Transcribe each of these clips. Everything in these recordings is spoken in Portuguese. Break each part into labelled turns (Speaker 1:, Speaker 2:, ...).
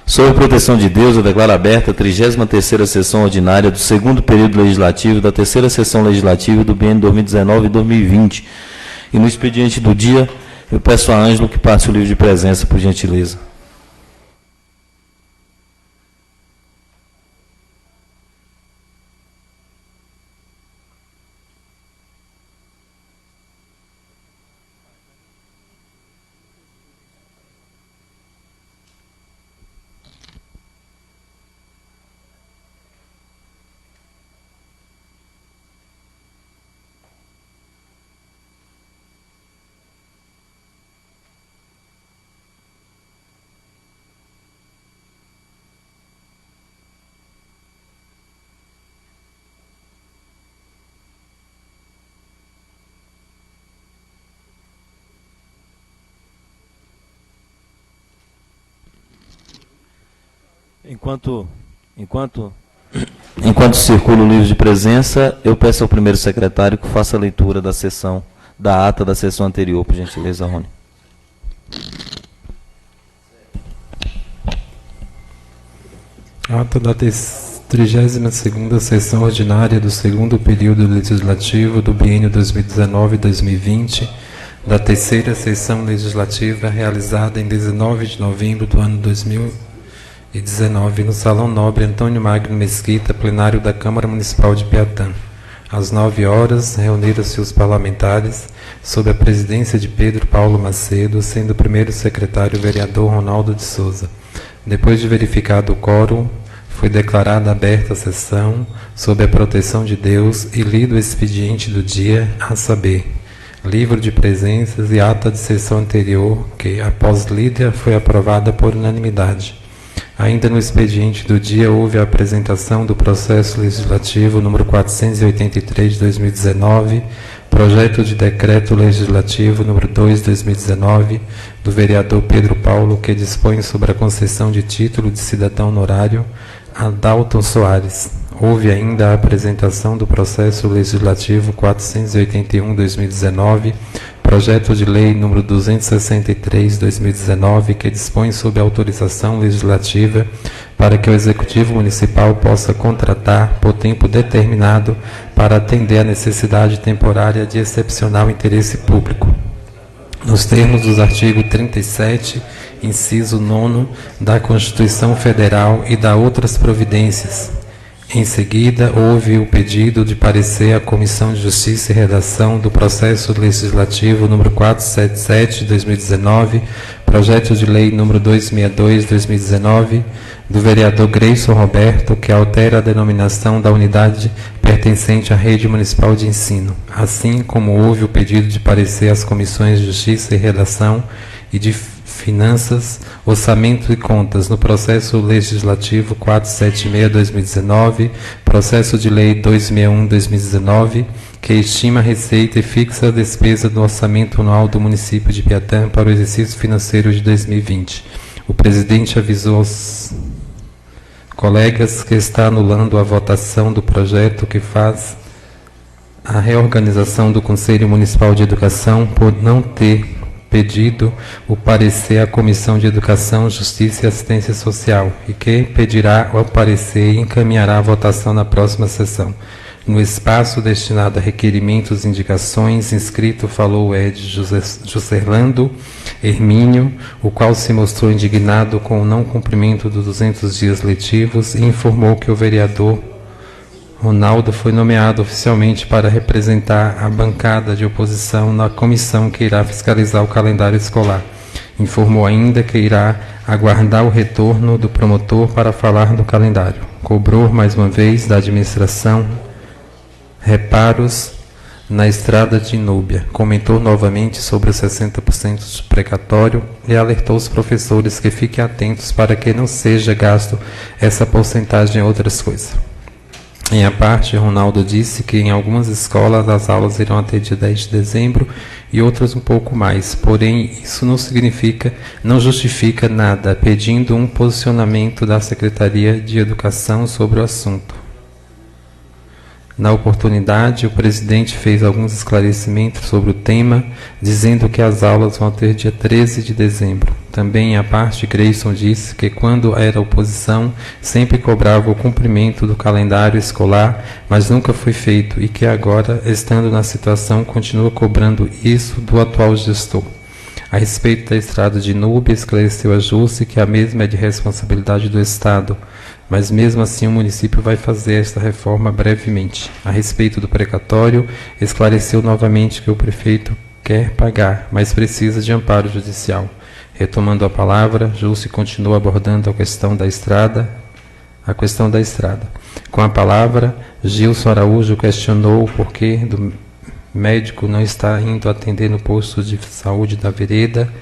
Speaker 1: Sob a proteção de Deus, eu declaro aberta a 33ª sessão ordinária do segundo período legislativo da terceira sessão legislativa do biênio 2019 e 2020. E no expediente do dia, eu peço a Ângelo que passe o livro de presença, por gentileza. Enquanto circula o livro de presença, eu peço ao primeiro secretário que faça a leitura da ata da sessão anterior, por gentileza, Rony.
Speaker 2: Ata da 32ª sessão ordinária do segundo período legislativo do biênio 2019-2020, da terceira sessão legislativa realizada em 19 de novembro do ano 2019, no Salão Nobre Antônio Magno Mesquita, plenário da Câmara Municipal de Piatã. Às 9 horas, reuniram-se os parlamentares, sob a presidência de Pedro Paulo Macedo, sendo o primeiro secretário o vereador Ronaldo de Souza. Depois de verificado o quórum, foi declarada aberta a sessão, sob a proteção de Deus, e lido o expediente do dia, a saber, livro de presenças e ata de sessão anterior, que, após lida, foi aprovada por unanimidade. Ainda no expediente do dia, houve a apresentação do processo legislativo número 483 de 2019, projeto de decreto legislativo número 2 de 2019, do vereador Pedro Paulo, que dispõe sobre a concessão de título de cidadão honorário a Dalton Soares. Houve ainda a apresentação do processo legislativo 481 de 2019, projeto de lei número 263 de 2019, que dispõe sobre autorização legislativa para que o Executivo Municipal possa contratar por tempo determinado para atender à necessidade temporária de excepcional interesse público, nos termos dos artigos 37, inciso 9 da Constituição Federal e da outras providências. Em seguida, houve o pedido de parecer à Comissão de Justiça e Redação do processo legislativo número 477 de 2019, projeto de lei número 262 de 2019, do vereador Greyson Roberto, que altera a denominação da unidade pertencente à Rede Municipal de Ensino, assim como houve o pedido de parecer às Comissões de Justiça e Redação e de Finanças, Orçamento e Contas no processo legislativo 476/2019, processo de lei 261/2019, que estima a receita e fixa a despesa do orçamento anual do município de Piatã para o exercício financeiro de 2020. O presidente avisou aos colegas que está anulando a votação do projeto que faz a reorganização do Conselho Municipal de Educação por não ter pedido o parecer à Comissão de Educação, Justiça e Assistência Social, e que pedirá o parecer e encaminhará a votação na próxima sessão. No espaço destinado a requerimentos e indicações, inscrito falou Ed Juscelando Hermínio, o qual se mostrou indignado com o não cumprimento dos 200 dias letivos e informou que o vereador Ronaldo foi nomeado oficialmente para representar a bancada de oposição na comissão que irá fiscalizar o calendário escolar. Informou ainda que irá aguardar o retorno do promotor para falar do calendário. Cobrou, mais uma vez, da administração reparos na estrada de Inúbia. Comentou novamente sobre os 60% de precatório e alertou os professores que fiquem atentos para que não seja gasto essa porcentagem em outras coisas. Em a parte, Ronaldo disse que em algumas escolas as aulas irão até dia 10 de dezembro e outras um pouco mais. Porém, isso não justifica nada, pedindo um posicionamento da Secretaria de Educação sobre o assunto. Na oportunidade, o presidente fez alguns esclarecimentos sobre o tema, dizendo que as aulas vão ter dia 13 de dezembro. Também, à parte, Grayson disse que, quando era oposição, sempre cobrava o cumprimento do calendário escolar, mas nunca foi feito, e que agora, estando na situação, continua cobrando isso do atual gestor. A respeito da estrada de Núbia, esclareceu a Jússi que a mesma é de responsabilidade do Estado, mas mesmo assim o município vai fazer esta reforma brevemente. A respeito do precatório, esclareceu novamente que o prefeito quer pagar, mas precisa de amparo judicial. Retomando a palavra, Jússi continuou abordando a questão da estrada. Com a palavra, Gilson Araújo questionou o porquê do médico não está indo atender no posto de saúde da Vereda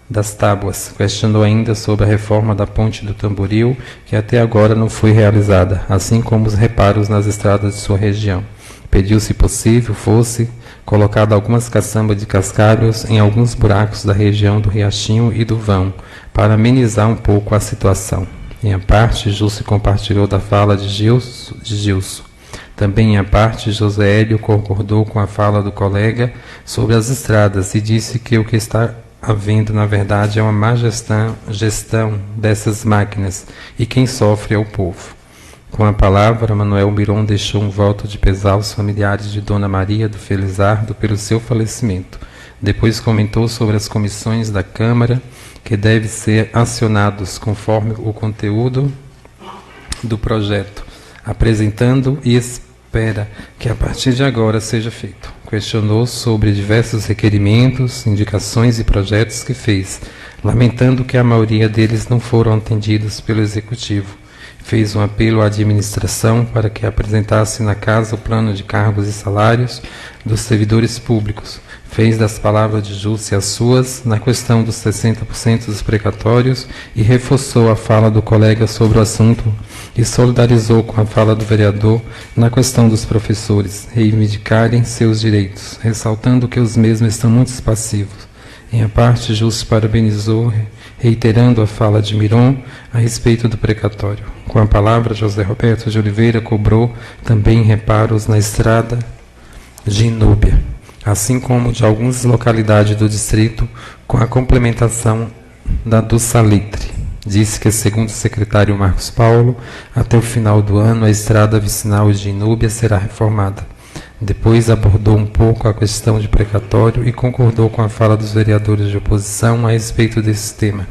Speaker 2: das Tábuas. Questionou ainda sobre a reforma da Ponte do Tamboril, que até agora não foi realizada, assim como os reparos nas estradas de sua região. Pediu, se possível, fosse colocada algumas caçambas de cascalhos em alguns buracos da região do Riachinho e do Vão, para amenizar um pouco a situação. Em a parte, Jússi compartilhou da fala de Gilson. Também, em a parte, José Hélio concordou com a fala do colega sobre as estradas e disse que o que está havendo, na verdade, é uma má gestão dessas máquinas, e quem sofre é o povo. Com a palavra, Manuel Miron deixou um voto de pesar aos familiares de Dona Maria do Felizardo pelo seu falecimento. Depois comentou sobre as comissões da Câmara que devem ser acionados conforme o conteúdo do projeto, apresentando e espera que a partir de agora seja feito. Questionou sobre diversos requerimentos, indicações e projetos que fez, lamentando que a maioria deles não foram atendidos pelo Executivo. Fez um apelo à administração para que apresentasse na casa o plano de cargos e salários dos servidores públicos. Fez das palavras de Jússi as suas na questão dos 60% dos precatórios e reforçou a fala do colega sobre o assunto e solidarizou com a fala do vereador na questão dos professores reivindicarem seus direitos, ressaltando que os mesmos estão muito passivos. Em a parte, Jússi parabenizou, reiterando a fala de Miron a respeito do precatório. Com a palavra, José Roberto de Oliveira cobrou também reparos na estrada de Núbia, assim como de algumas localidades do distrito, com a complementação da do Salitre. Disse que, segundo o secretário Marcos Paulo, até o final do ano a estrada vicinal de Núbia será reformada. Depois abordou um pouco a questão de precatório e concordou com a fala dos vereadores de oposição a respeito desse tema.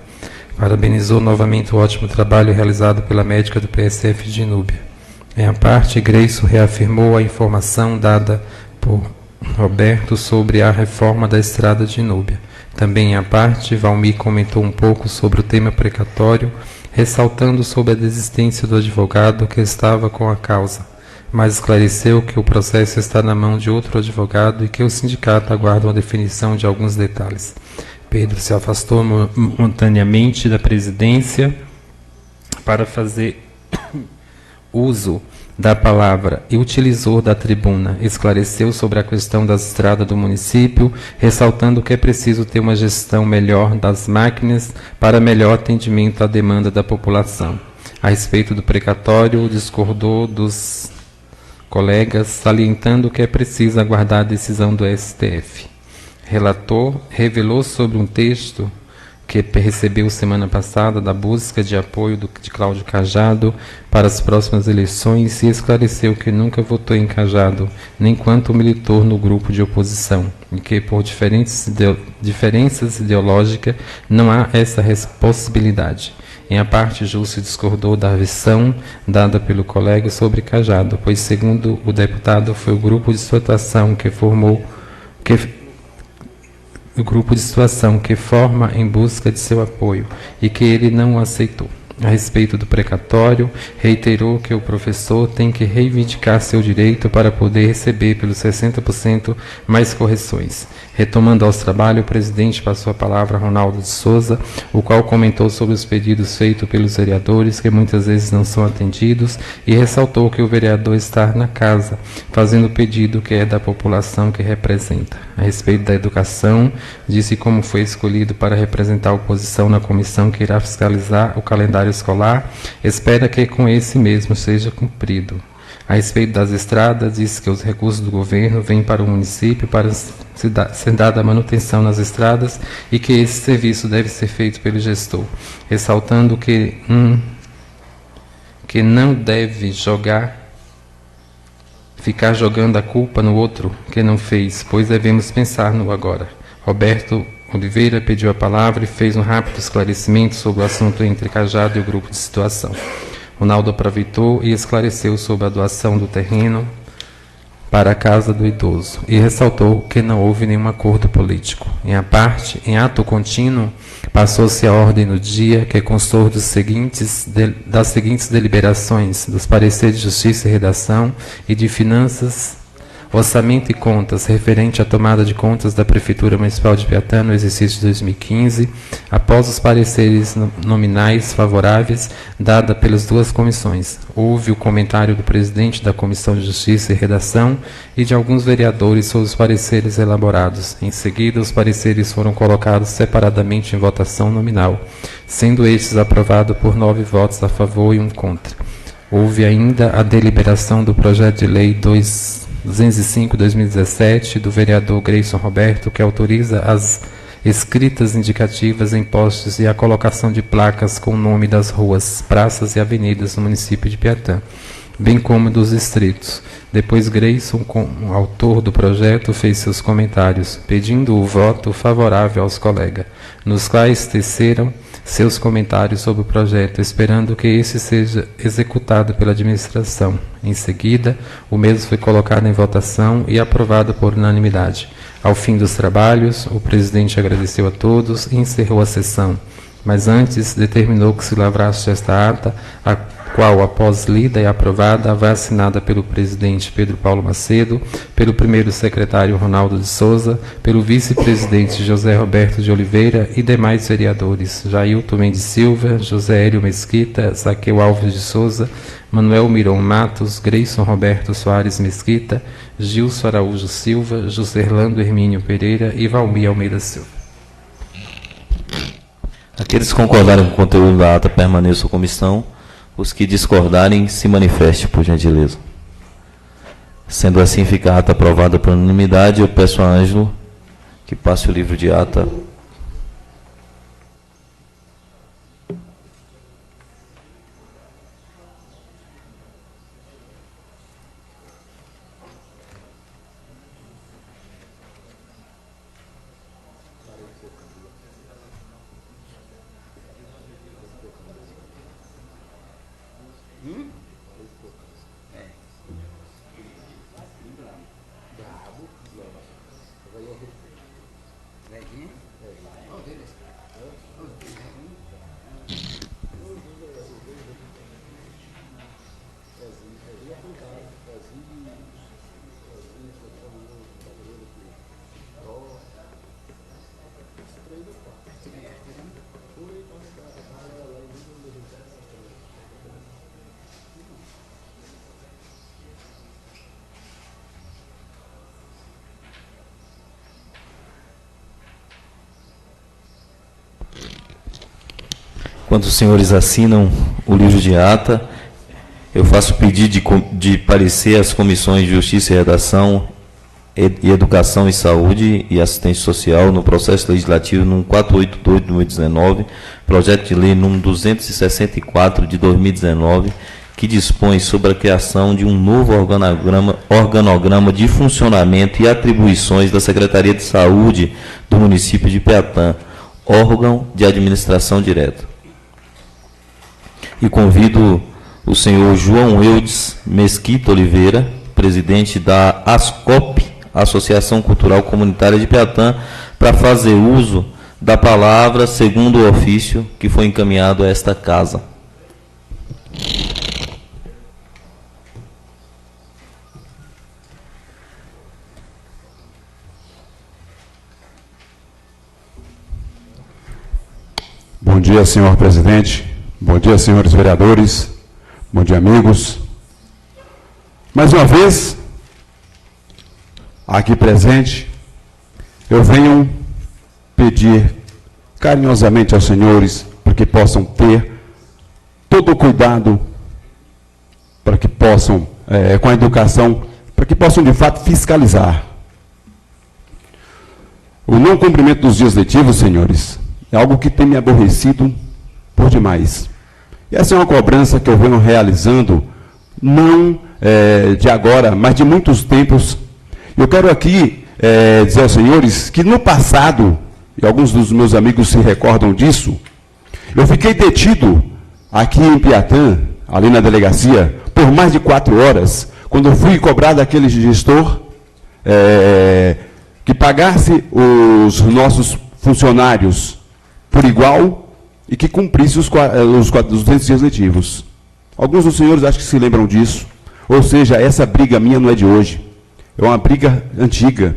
Speaker 2: Parabenizou novamente o ótimo trabalho realizado pela médica do PSF de Núbia. Em a parte, Grayson reafirmou a informação dada por Roberto sobre a reforma da estrada de Núbia. Também, em a parte, Valmir comentou um pouco sobre o tema precatório, ressaltando sobre a desistência do advogado que estava com a causa, mas esclareceu que o processo está na mão de outro advogado e que o sindicato aguarda uma definição de alguns detalhes. Pedro se afastou momentaneamente da presidência para fazer uso da palavra e utilizou da tribuna. Esclareceu sobre a questão das estradas do município, ressaltando que é preciso ter uma gestão melhor das máquinas para melhor atendimento à demanda da população. A respeito do precatório, discordou dos colegas, salientando que é preciso aguardar a decisão do STF. Relator revelou sobre um texto que recebeu semana passada da busca de apoio de Cláudio Cajado para as próximas eleições e esclareceu que nunca votou em Cajado, nem quanto militou no grupo de oposição, e que por diferenças ideológicas não há essa possibilidade. Em a parte, Jússi discordou da versão dada pelo colega sobre Cajado, pois, segundo o deputado, foi o grupo de situação que forma em busca de seu apoio e que ele não o aceitou. A respeito do precatório, reiterou que o professor tem que reivindicar seu direito para poder receber pelos 60% mais correções. Retomando aos trabalhos, o presidente passou a palavra a Ronaldo de Souza, o qual comentou sobre os pedidos feitos pelos vereadores, que muitas vezes não são atendidos, e ressaltou que o vereador está na casa, fazendo o pedido que é da população que representa. A respeito da educação, disse como foi escolhido para representar a oposição na comissão que irá fiscalizar o calendário escolar, espera que com esse mesmo seja cumprido. A respeito das estradas, disse que os recursos do governo vêm para o município para ser dada a manutenção nas estradas e que esse serviço deve ser feito pelo gestor, ressaltando que não deve ficar jogando a culpa no outro que não fez, pois devemos pensar no agora. Roberto Oliveira pediu a palavra e fez um rápido esclarecimento sobre o assunto entre Cajado e o grupo de situação. Ronaldo aproveitou e esclareceu sobre a doação do terreno para a casa do idoso e ressaltou que não houve nenhum acordo político. Em ato contínuo, passou-se a ordem no dia que constou das seguintes deliberações dos pareceres de Justiça e Redação e de Finanças, Orçamento e Contas, referente à tomada de contas da Prefeitura Municipal de Piatã no exercício de 2015, após os pareceres nominais favoráveis dada pelas duas comissões. Houve o comentário do presidente da Comissão de Justiça e Redação e de alguns vereadores sobre os pareceres elaborados. Em seguida, os pareceres foram colocados separadamente em votação nominal, sendo estes aprovados por 9 votos a favor e 1 contra. Houve ainda a deliberação do projeto de lei 205/2017 do vereador Grayson Roberto, que autoriza as escritas indicativas em postes e a colocação de placas com o nome das ruas, praças e avenidas no município de Piatã, bem como dos distritos. Depois Grayson, como autor do projeto, fez seus comentários, pedindo o voto favorável aos colegas, nos quais teceram seus comentários sobre o projeto, esperando que esse seja executado pela administração. Em seguida, o mesmo foi colocado em votação e aprovado por unanimidade. Ao fim dos trabalhos, o presidente agradeceu a todos e encerrou a sessão, mas antes determinou que se lavrasse esta ata, a qual, após lida e aprovada, vai assinada pelo presidente Pedro Paulo Macedo, pelo primeiro secretário Ronaldo de Souza, pelo vice-presidente José Roberto de Oliveira e demais vereadores, Jailton Mendes Silva, José Hélio Mesquita, Zaqueu Alves de Souza, Manuel Miron Matos, Grayson Roberto Soares Mesquita, Gilson Araújo Silva, Joserlando Hermínio Pereira e Valmir Almeida Silva.
Speaker 1: Aqueles que concordarem com o conteúdo da ata permaneçam à comissão. Os que discordarem, se manifestem, por gentileza. Sendo assim, fica a ata aprovada por unanimidade. Eu peço a Ângelo que passe o livro de ata. Enquanto os senhores assinam o livro de ata, eu faço pedido de parecer às comissões de Justiça e Redação e Educação e Saúde e Assistência Social no processo legislativo número 482 de 2019, projeto de lei número 264 de 2019, que dispõe sobre a criação de um novo organograma de funcionamento e atribuições da Secretaria de Saúde do município de Piatã, órgão de administração direta. E convido o senhor João Eudes Mesquita Oliveira, presidente da ASCOP, Associação Cultural Comunitária de Piatã, para fazer uso da palavra segundo o ofício que foi encaminhado a esta casa.
Speaker 3: Bom dia, senhor presidente. Bom dia, senhores vereadores. Bom dia, amigos. Mais uma vez, aqui presente, eu venho pedir carinhosamente aos senhores para que possam ter todo o cuidado, para que possam, com a educação, para que possam, de fato, fiscalizar. O não cumprimento dos dias letivos, senhores, é algo que tem me aborrecido por demais. E essa é uma cobrança que eu venho realizando, não de agora, mas de muitos tempos. Eu quero aqui dizer aos senhores que no passado, e alguns dos meus amigos se recordam disso, eu fiquei detido aqui em Piatã, ali na delegacia, por mais de 4 horas, quando eu fui cobrar daquele gestor que pagasse os nossos funcionários por igual e que cumprisse os 200 dias letivos. Alguns dos senhores acho que se lembram disso. Ou seja, essa briga minha não é de hoje. É uma briga antiga.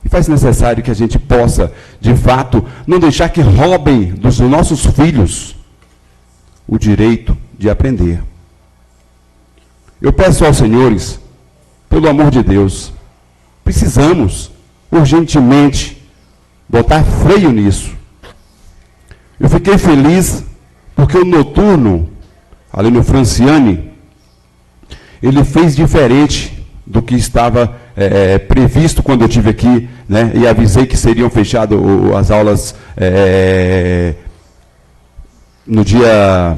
Speaker 3: E faz necessário que a gente possa, de fato, não deixar que roubem dos nossos filhos o direito de aprender. Eu peço aos senhores, pelo amor de Deus, precisamos urgentemente botar freio nisso. Eu fiquei feliz porque o noturno, ali no Franciane, ele fez diferente do que estava previsto quando eu estive aqui, né, e avisei que seriam fechadas as aulas no dia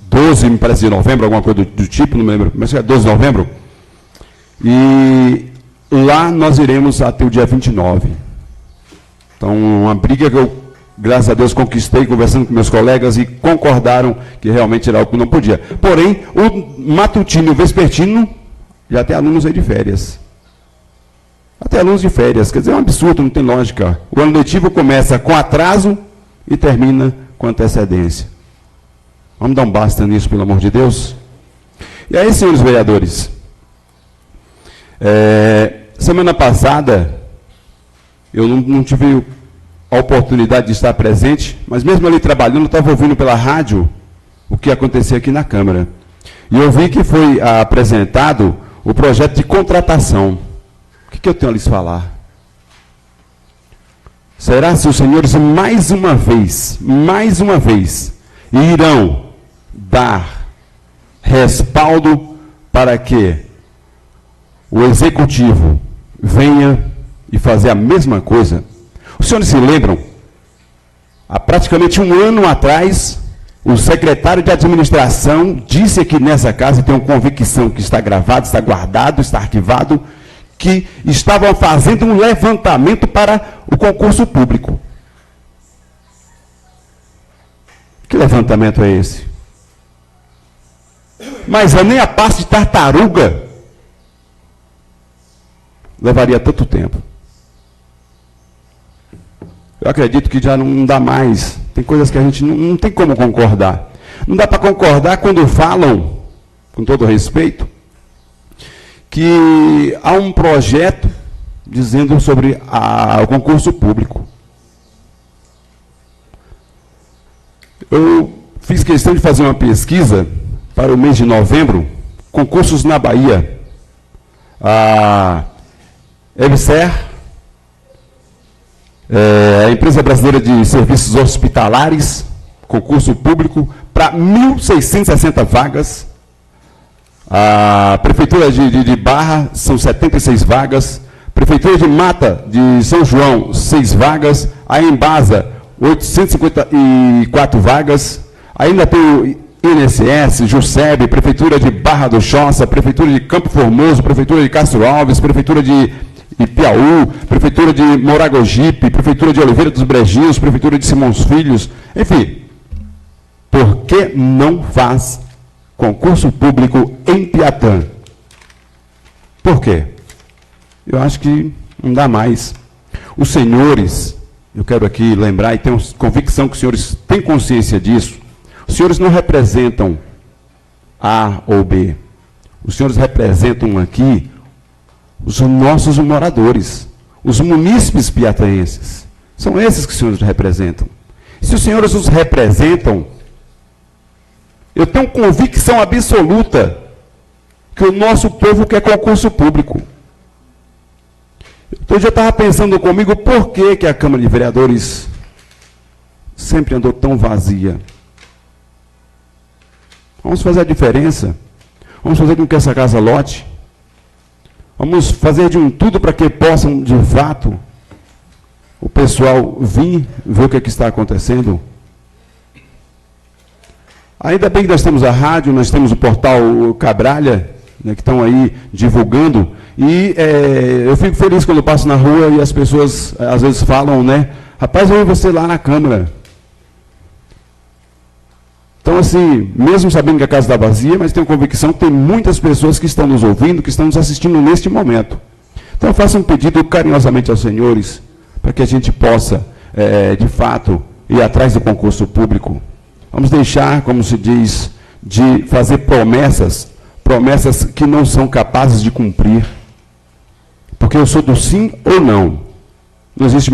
Speaker 3: 12, me parece, de novembro, alguma coisa do tipo, não me lembro, mas é 12 de novembro. E lá nós iremos até o dia 29. Então, uma briga que eu, graças a Deus, conquistei, conversando com meus colegas, e concordaram que realmente era algo que não podia. Porém, o matutino e o vespertino, já tem alunos aí de férias. Até alunos de férias, quer dizer, é um absurdo, não tem lógica. O ano letivo começa com atraso e termina com antecedência. Vamos dar um basta nisso, pelo amor de Deus? E aí, senhores vereadores, semana passada, eu não tive a oportunidade de estar presente, mas mesmo ali trabalhando, eu estava ouvindo pela rádio o que acontecia aqui na Câmara. E eu vi que foi apresentado o projeto de contratação. O que eu tenho a lhes falar? Será se os senhores, mais uma vez, irão dar respaldo para que o Executivo venha e fazer a mesma coisa? Os senhores se lembram? Há praticamente 1 ano atrás, o secretário de administração disse aqui nessa casa, e tenho convicção que está gravado, está guardado, está arquivado, que estavam fazendo um levantamento para o concurso público. Que levantamento é esse? Mas nem a parte de tartaruga levaria tanto tempo. Eu acredito que já não dá mais. Tem coisas que a gente não tem como concordar. Não dá para concordar quando falam, com todo respeito, que há um projeto dizendo sobre o concurso público. Eu fiz questão de fazer uma pesquisa para o mês de novembro, concursos na Bahia. A EBSER, a Empresa Brasileira de Serviços Hospitalares, concurso público, para 1.660 vagas. A Prefeitura de Barra, são 76 vagas. Prefeitura de Mata, de São João, 6 vagas. A Embasa, 854 vagas. Ainda tem o INSS, JUSEB, Prefeitura de Barra do Choça, Prefeitura de Campo Formoso, Prefeitura de Castro Alves, Prefeitura de Ipiaú, Prefeitura de Moragogipe, Prefeitura de Oliveira dos Brejinhos, Prefeitura de Simões Filhos, enfim. Por que não faz concurso público em Piatã? Por quê? Eu acho que não dá mais. Os senhores, eu quero aqui lembrar, e tenho convicção que os senhores têm consciência disso, os senhores não representam A ou B. Os senhores representam aqui os nossos moradores, os munícipes piataenses. São esses que os senhores representam. Se os senhores os representam, eu tenho convicção absoluta que o nosso povo quer concurso público. Então, eu já estava pensando comigo por que a Câmara de Vereadores sempre andou tão vazia. Vamos fazer a diferença. Vamos fazer com que essa casa lote. Vamos fazer de um tudo para que possam, de fato, o pessoal vir ver o que está acontecendo. Ainda bem que nós temos a rádio, nós temos o portal Cabralha, né, que estão aí divulgando. E eu fico feliz quando eu passo na rua e as pessoas às vezes falam, né? Rapaz, eu vi você lá na Câmara. Então, assim, mesmo sabendo que a casa está vazia, mas tenho convicção que tem muitas pessoas que estão nos ouvindo, que estão nos assistindo neste momento. Então, eu faço um pedido carinhosamente aos senhores, para que a gente possa, de fato, ir atrás do concurso público. Vamos deixar, como se diz, de fazer promessas que não são capazes de cumprir. Porque eu sou do sim ou não. Não existe